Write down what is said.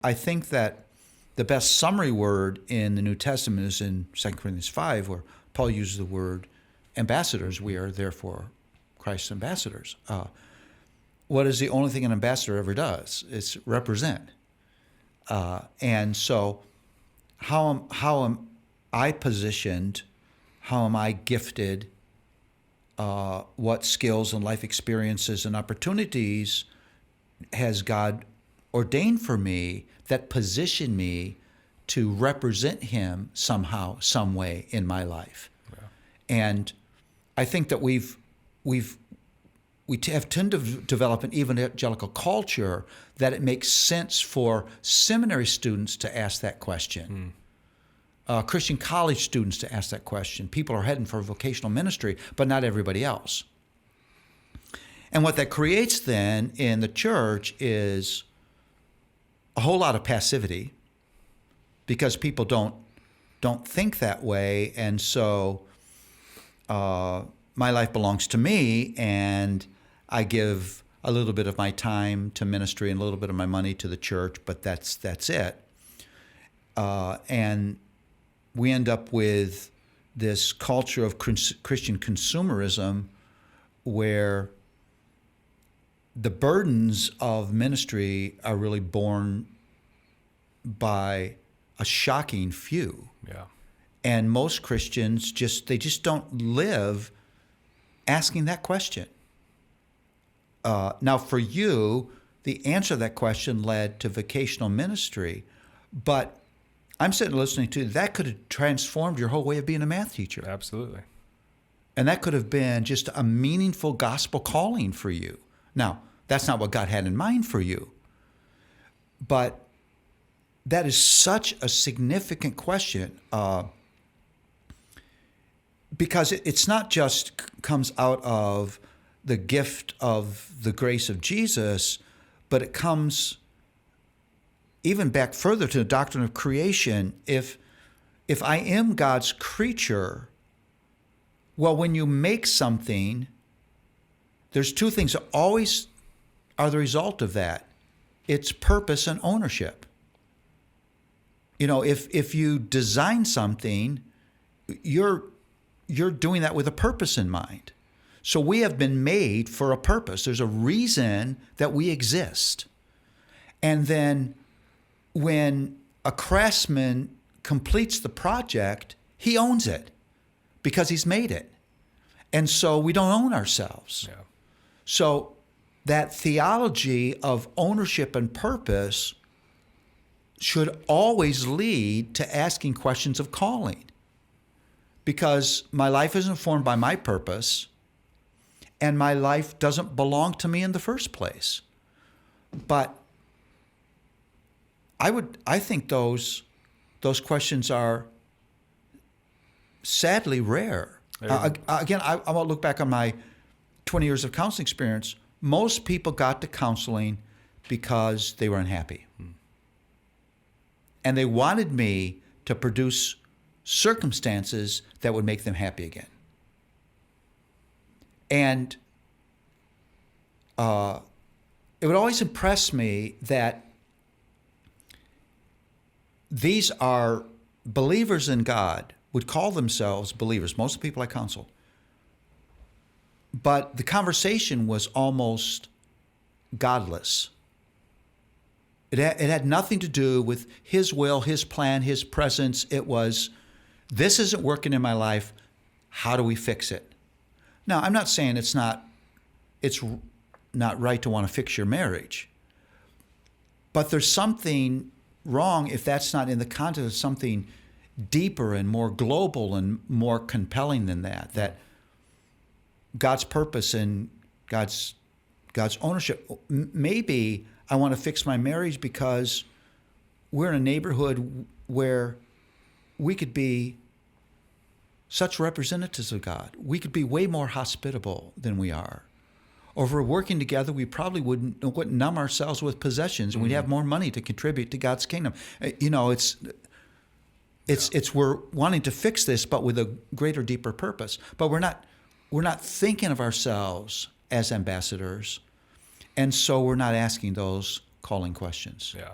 I think that the best summary word in the New Testament is in 2 Corinthians 5, where Paul uses the word ambassadors. We are therefore Christ's ambassadors. What is the only thing an ambassador ever does? It's represent. And so how am I positioned? How am I gifted? What skills and life experiences and opportunities has God ordained for me that position me to represent him somehow, some way in my life? Yeah. And I think that we have tended to develop an evangelical culture that it makes sense for seminary students to ask that question. Christian college students to ask that question. People are heading for vocational ministry, but not everybody else. And what that creates then in the church is a whole lot of passivity, because people don't think that way. And so my life belongs to me, and I give a little bit of my time to ministry and a little bit of my money to the church, but that's it. And we end up with this culture of Christian consumerism where the burdens of ministry are really borne by a shocking few. Yeah. And most Christians just don't live asking that question. Now, for you, the answer to that question led to vocational ministry, but I'm sitting listening to that could have transformed your whole way of being a math teacher. Absolutely. And that could have been just a meaningful gospel calling for you. Now, that's not what God had in mind for you. But that is such a significant question, because it's not just comes out of the gift of the grace of Jesus, but it comes even back further to the doctrine of creation. If I am God's creature, well, when you make something, there's two things that always are the result of that. It's purpose and ownership. You know, if you design something, you're doing that with a purpose in mind. So we have been made for a purpose. There's a reason that we exist. And then when a craftsman completes the project, he owns it because he's made it. And so we don't own ourselves. Yeah. So that theology of ownership and purpose should always lead to asking questions of calling, because my life is informed by my purpose, and my life doesn't belong to me in the first place. But I think those questions are sadly rare. Again, I want to look back on my 20 years of counseling experience. Most people got to counseling because they were unhappy. And they wanted me to produce circumstances that would make them happy again. And it would always impress me that these are believers in God, would call themselves believers, most of the people I counsel. But the conversation was almost godless. It had nothing to do with his will, his plan, his presence. It was, this isn't working in my life. How do we fix it? Now, I'm not saying it's not right to want to fix your marriage. But there's something wrong if that's not in the context of something deeper and more global and more compelling than that God's purpose and God's ownership. Maybe I want to fix my marriage because we're in a neighborhood where we could be such representatives of God. We could be way more hospitable than we are. Or if we're working together, we probably wouldn't numb ourselves with possessions, and we'd have more money to contribute to God's kingdom. You know, it's we're wanting to fix this, but with a greater, deeper purpose. But we're not thinking of ourselves as ambassadors, and so we're not asking those calling questions. Yeah.